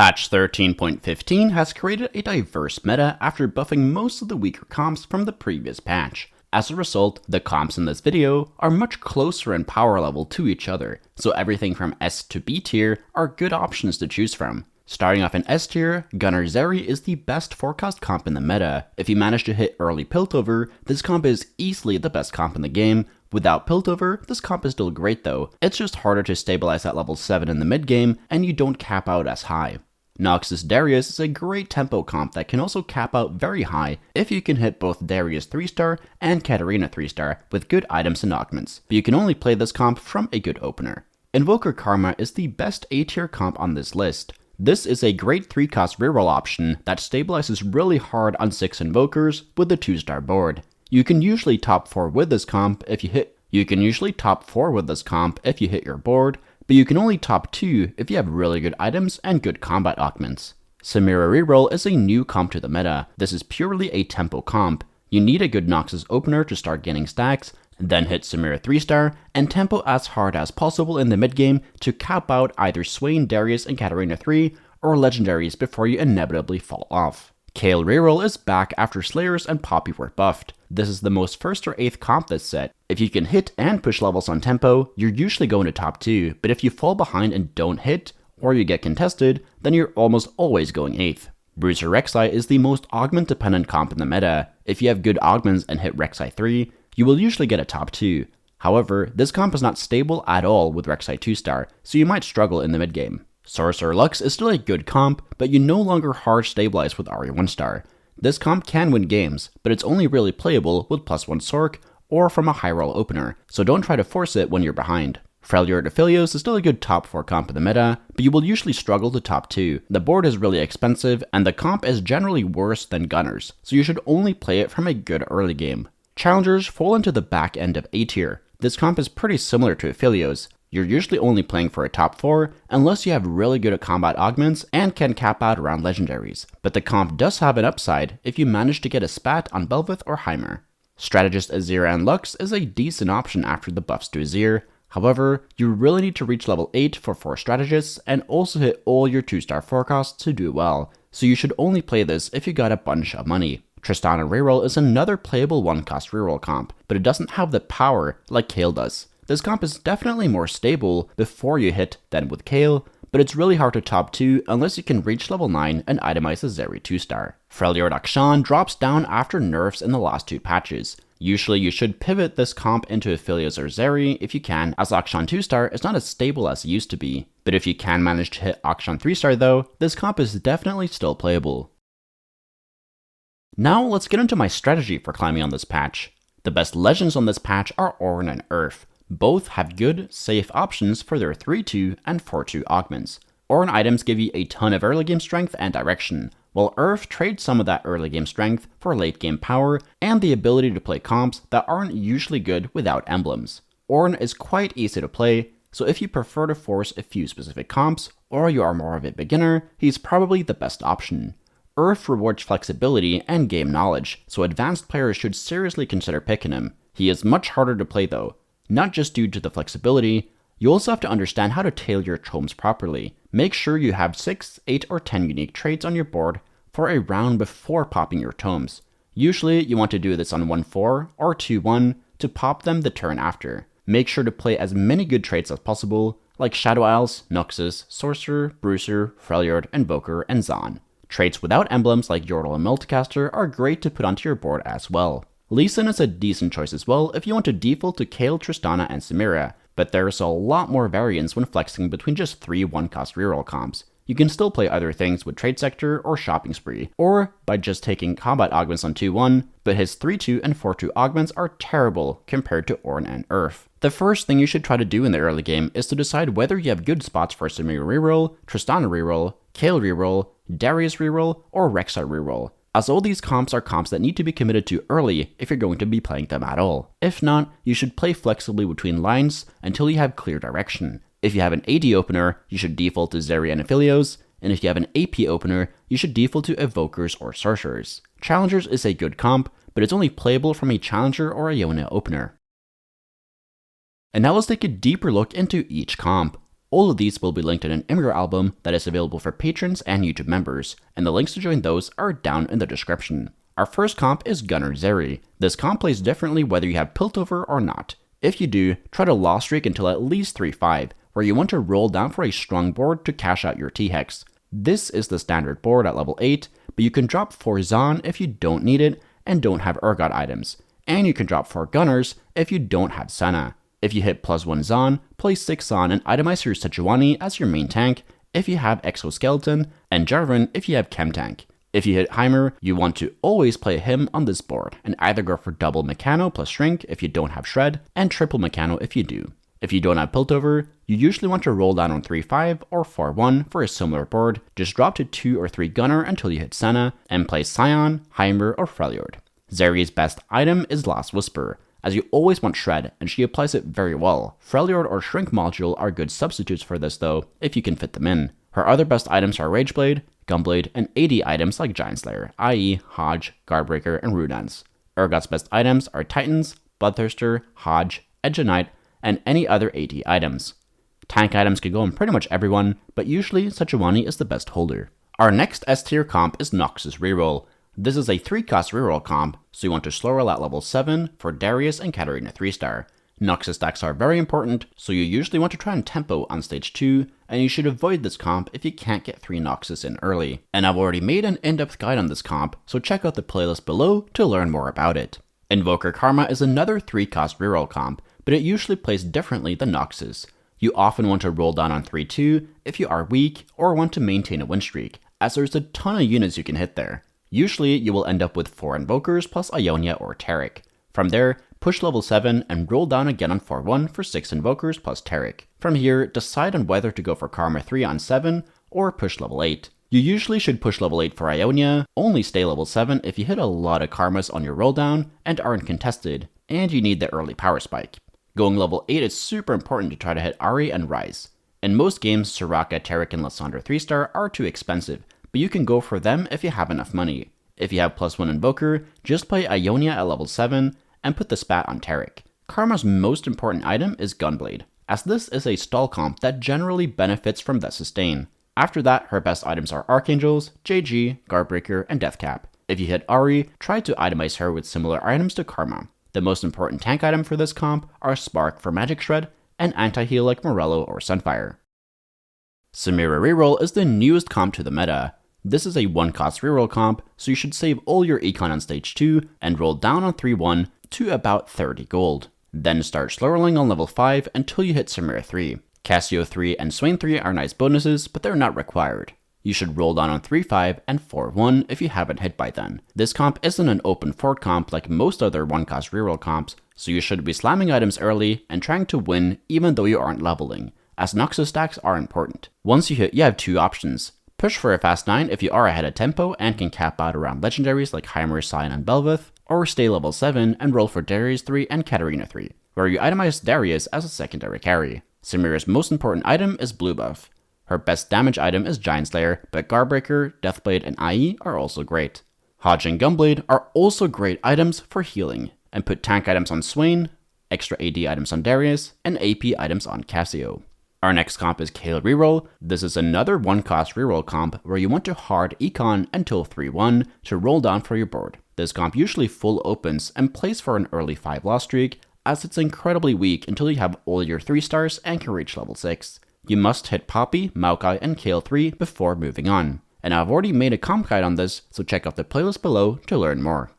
Patch 13.15 has created a diverse meta after buffing most of the weaker comps from the previous patch. As a result, the comps in this video are much closer in power level to each other, so everything from S to B tier are good options to choose from. Starting off in S tier, Gunner Zeri is the best forecast comp in the meta. If you manage to hit early Piltover, this comp is easily the best comp in the game. Without Piltover, this comp is still great though. It's just harder to stabilize at level 7 in the mid game, and you don't cap out as high. Noxus Darius is a great tempo comp that can also cap out very high if you can hit both Darius 3-star and Katarina 3-star with good items and augments, but you can only play this comp from a good opener. Invoker Karma is the best A tier comp on this list. This is a great 3-cost reroll option that stabilizes really hard on 6 invokers with a 2-star board. You can usually top 4 with this comp if you hit your board, but you can only top 2 if you have really good items and good combat augments. Samira Reroll is a new comp to the meta. This is purely a tempo comp. You need a good Noxus opener to start gaining stacks, then hit Samira 3-star, and tempo as hard as possible in the mid game to cap out either Swain, Darius, and Katarina 3, or legendaries before you inevitably fall off. Kayle Reroll is back after Slayers and Poppy were buffed. This is the most 1st or 8th comp this set. If you can hit and push levels on tempo, you're usually going to top 2, but if you fall behind and don't hit, or you get contested, then you're almost always going 8th. Bruiser Reksai is the most augment dependent comp in the meta. If you have good augments and hit Reksai 3, you will usually get a top 2. However, this comp is not stable at all with Reksai 2-star, so you might struggle in the mid game. Sorcerer Lux is still a good comp, but you no longer hard stabilize with Ari 1-star. This comp can win games, but it's only really playable with +1 Sorc or from a high roll opener, so don't try to force it when you're behind. Freljord Aphelios is still a good top 4 comp in the meta, but you will usually struggle to top 2. The board is really expensive, and the comp is generally worse than Gunners, so you should only play it from a good early game. Challengers fall into the back end of A tier. This comp is pretty similar to Aphelios. You're usually only playing for a top 4 unless you have really good combat augments and can cap out around legendaries, but the comp does have an upside if you manage to get a spat on Belveth or Heimer. Strategist Azir and Lux is a decent option after the buffs to Azir. However, you really need to reach level 8 for 4 strategists and also hit all your 2-star forecasts to do well, so you should only play this if you got a bunch of money. Tristana Reroll is another playable 1-cost reroll comp, but it doesn't have the power like Kayle does. This comp is definitely more stable before you hit than with Kayle, but it's really hard to top 2 unless you can reach level 9 and itemize a Zeri 2-star. Freljord Aphelios drops down after nerfs in the last 2 patches. Usually you should pivot this comp into Aphelios or Zeri if you can, as Akshan 2-star is not as stable as it used to be. But if you can manage to hit Akshan 3-star though, this comp is definitely still playable. Now let's get into my strategy for climbing on this patch. The best legends on this patch are Ornn and Earth. Both have good, safe options for their 3-2 and 4-2 augments. Ornn items give you a ton of early game strength and direction, while Earth trades some of that early game strength for late game power and the ability to play comps that aren't usually good without emblems. Ornn is quite easy to play, so if you prefer to force a few specific comps, or you are more of a beginner, he's probably the best option. Earth rewards flexibility and game knowledge, so advanced players should seriously consider picking him. He is much harder to play though, not just due to the flexibility. You also have to understand how to tailor your tomes properly. Make sure you have 6, 8, or 10 unique traits on your board for a round before popping your tomes. Usually you want to do this on 1-4 or 2-1 to pop them the turn after. Make sure to play as many good traits as possible, like Shadow Isles, Noxus, Sorcerer, Bruiser, Freljord, Invoker, and Zaan. Traits without emblems like Yordle and Multicaster are great to put onto your board as well. Lee Sin is a decent choice as well if you want to default to Kayle, Tristana, and Samira, but there's a lot more variance when flexing between just 3 1-cost reroll comps. You can still play other things with Trade Sector or Shopping Spree, or by just taking combat augments on 2-1, but his 3-2 and 4-2 augments are terrible compared to Ornn and Earth. The first thing you should try to do in the early game is to decide whether you have good spots for Samira Reroll, Tristana Reroll, Kayle Reroll, Darius Reroll, or Reksai Reroll, as all these comps are comps that need to be committed to early if you're going to be playing them at all. If not, you should play flexibly between lines until you have clear direction. If you have an AD opener, you should default to Zeri and Aphelios, and if you have an AP opener, you should default to Evokers or Sorcerers. Challengers is a good comp, but it's only playable from a Challenger or a Yona opener. And now let's take a deeper look into each comp. All of these will be linked in an Imgur album that is available for patrons and YouTube members, and the links to join those are down in the description. Our first comp is Gunner Zeri. This comp plays differently whether you have Piltover or not. If you do, try to loss streak until at least 3-5, where you want to roll down for a strong board to cash out your T-Hex. This is the standard board at level 8, but you can drop 4 Zahn if you don't need it and don't have Urgot items, and you can drop 4 Gunners if you don't have Senna. If you hit +1 Zahn, play 6 Zahn and itemize your Sejuani as your main tank if you have Exoskeleton, and Jarvan if you have Chem Tank. If you hit Heimer, you want to always play him on this board, and either go for double Mechano plus Shrink if you don't have Shred, and triple Mechano if you do. If you don't have Piltover, you usually want to roll down on 3-5 or 4-1 for a similar board, just drop to 2 or 3 Gunner until you hit Senna, and play Scion, Heimer, or Freljord. Zeri's best item is Last Whisper, as you always want Shred, and she applies it very well. Freljord or Shrink module are good substitutes for this though, if you can fit them in. Her other best items are Rageblade, Gunblade, and AD items like Giant Slayer, i.e. Hodge, Guardbreaker, and Rudance. Urgot's best items are Titans, Bloodthirster, Hodge, Edge of Night, and any other AD items. Tank items can go on pretty much everyone, but usually Sejuani is the best holder. Our next S tier comp is Noxus Reroll. This is a 3-cost reroll comp, so you want to slow roll at level 7 for Darius and Katarina 3-star. Noxus stacks are very important, so you usually want to try and tempo on stage 2, and you should avoid this comp if you can't get 3 Noxus in early. And I've already made an in-depth guide on this comp, so check out the playlist below to learn more about it. Invoker Karma is another 3-cost reroll comp, but it usually plays differently than Noxus. You often want to roll down on 3-2 if you are weak or want to maintain a win streak, as there's a ton of units you can hit there. Usually, you will end up with 4 Invokers plus Ionia or Taric. From there, push level 7 and roll down again on 4-1 for 6 Invokers plus Taric. From here, decide on whether to go for Karma 3 on 7 or push level 8. You usually should push level 8 for Ionia, only stay level 7 if you hit a lot of Karmas on your roll down and aren't contested, and you need the early power spike. Going level 8 is super important to try to hit Ahri and Ryze. In most games, Soraka, Taric, and Lissandra 3-star are too expensive, but you can go for them if you have enough money. If you have +1 Invoker, just play Ionia at level 7 and put the spat on Taric. Karma's most important item is Gunblade, as this is a stall comp that generally benefits from the sustain. After that, her best items are Archangels, JG, Guardbreaker, and Deathcap. If you hit Ahri, try to itemize her with similar items to Karma. The most important tank item for this comp are Spark for Magic Shred and anti-heal like Morello or Sunfire. Samira Reroll is the newest comp to the meta. This is a 1-cost reroll comp, so you should save all your econ on stage 2 and roll down on 3-1 to about 30 gold. Then start slow rolling on level 5 until you hit Samira 3. Cassio 3 and Swain 3 are nice bonuses, but they're not required. You should roll down on 3-5 and 4-1 if you haven't hit by then. This comp isn't an open fort comp like most other 1-cost reroll comps, so you should be slamming items early and trying to win even though you aren't leveling, as Noxus stacks are important. Once you hit, you have 2 options. Push for a fast 9 if you are ahead of tempo and can cap out around legendaries like Heimer, Scion, and Bel'Veth, or stay level 7 and roll for Darius 3 and Katarina 3, where you itemize Darius as a secondary carry. Samira's most important item is blue buff. Her best damage item is Giant Slayer, but Guardbreaker, Deathblade, and IE are also great. Hodge and Gunblade are also great items for healing, and put tank items on Swain, extra AD items on Darius, and AP items on Cassio. Our next comp is Kayle Reroll. This is another 1-cost reroll comp where you want to hard econ until 3-1 to roll down for your board. This comp usually full opens and plays for an early 5 loss streak, as it's incredibly weak until you have all your 3-stars and can reach level 6. You must hit Poppy, Maokai, and Kayle 3 before moving on. And I've already made a comp guide on this, so check out the playlist below to learn more.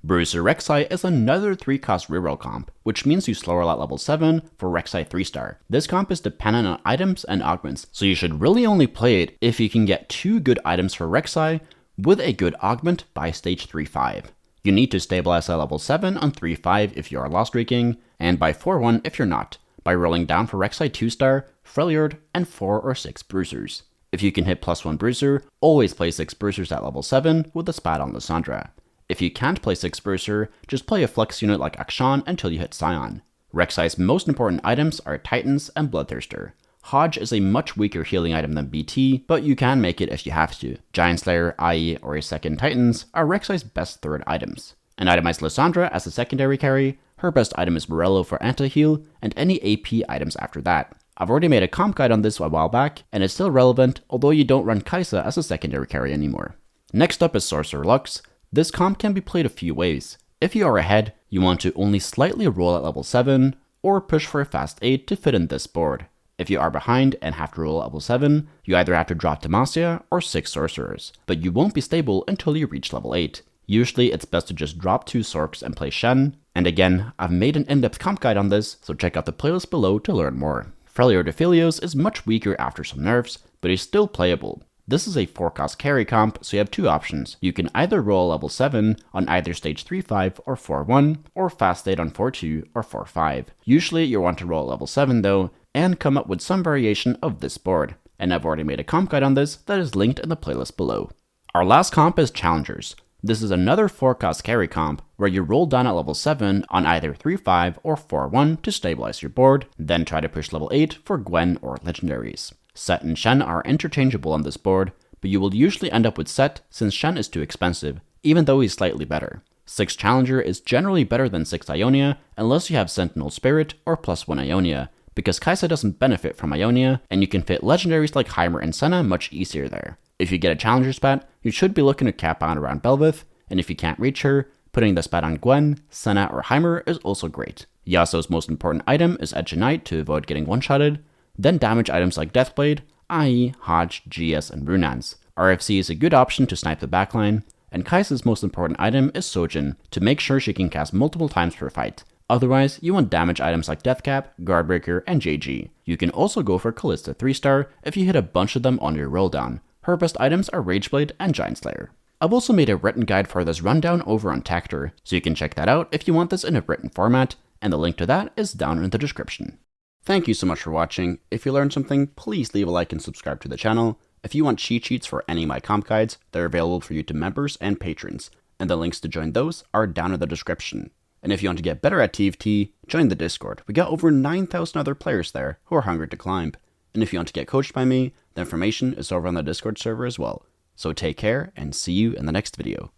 Bruiser Reksai is another 3-cost reroll comp, which means you slow roll at level 7 for Reksai 3-star. This comp is dependent on items and augments, so you should really only play it if you can get 2 good items for Reksai with a good augment by stage 3-5. You need to stabilize at level 7 on 3-5 if you are lost streaking, and by 4-1 if you're not, by rolling down for Reksai 2-star, Freljord, and 4 or 6 Bruisers. If you can hit +1 Bruiser, always play 6 Bruisers at level 7 with a spat on Lissandra. If you can't play 6 Bruiser, just play a flex unit like Akshan until you hit Scion. Reksai's most important items are Titans and Bloodthirster. Hodge is a much weaker healing item than BT, but you can make it if you have to. Giant Slayer, IE, or a second Titans are Reksai's best 3rd items. And itemize Lissandra as a secondary carry. Her best item is Morello for anti-heal, and any AP items after that. I've already made a comp guide on this a while back, and it's still relevant, although you don't run Kai'Sa as a secondary carry anymore. Next up is Sorcerer Lux. This comp can be played a few ways. If you are ahead, you want to only slightly roll at level 7, or push for a fast 8 to fit in this board. If you are behind and have to roll at level 7, you either have to drop Demacia or 6 Sorcerers, but you won't be stable until you reach level 8. Usually it's best to just drop 2 Sorcs and play Shen, and again, I've made an in-depth comp guide on this, so check out the playlist below to learn more. Freljord Aphelios is much weaker after some nerfs, but he's still playable. This is a 4-cost carry comp, so you have 2 options. You can either roll level 7 on either stage 3-5 or 4-1, or fast 8 on 4-2 or 4-5. Usually you want to roll level 7 though, and come up with some variation of this board. And I've already made a comp guide on this that is linked in the playlist below. Our last comp is Challengers. This is another 4-cost carry comp, where you roll down at level 7 on either 3-5 or 4-1 to stabilize your board, then try to push level 8 for Gwen or legendaries. Set and Shen are interchangeable on this board, but you will usually end up with Set since Shen is too expensive, even though he's slightly better. 6 Challenger is generally better than 6 Ionia, unless you have Sentinel Spirit or +1 Ionia, because Kai'Sa doesn't benefit from Ionia, and you can fit legendaries like Heimer and Senna much easier there. If you get a Challenger spat, you should be looking to cap out around Bel'Veth, and if you can't reach her, putting the spat on Gwen, Senna, or Heimer is also great. Yasuo's most important item is Edge and Knight to avoid getting one-shotted, then damage items like Deathblade, i.e. Hodge, GS, and Runans. RFC is a good option to snipe the backline, and Kai'Sa's most important item is Sojin, to make sure she can cast multiple times per fight. Otherwise, you want damage items like Deathcap, Guardbreaker, and JG. You can also go for Kalista 3-star if you hit a bunch of them on your roll down. Her best items are Rageblade and Giant Slayer. I've also made a written guide for this rundown over on Tactor, so you can check that out if you want this in a written format, and the link to that is down in the description. Thank you so much for watching. If you learned something, please leave a like and subscribe to the channel. If you want cheat sheets for any of my comp guides, they're available for you to members and patrons, and the links to join those are down in the description. And if you want to get better at TFT, join the Discord. We got over 9,000 other players there who are hungry to climb. And if you want to get coached by me, the information is over on the Discord server as well. So take care and see you in the next video.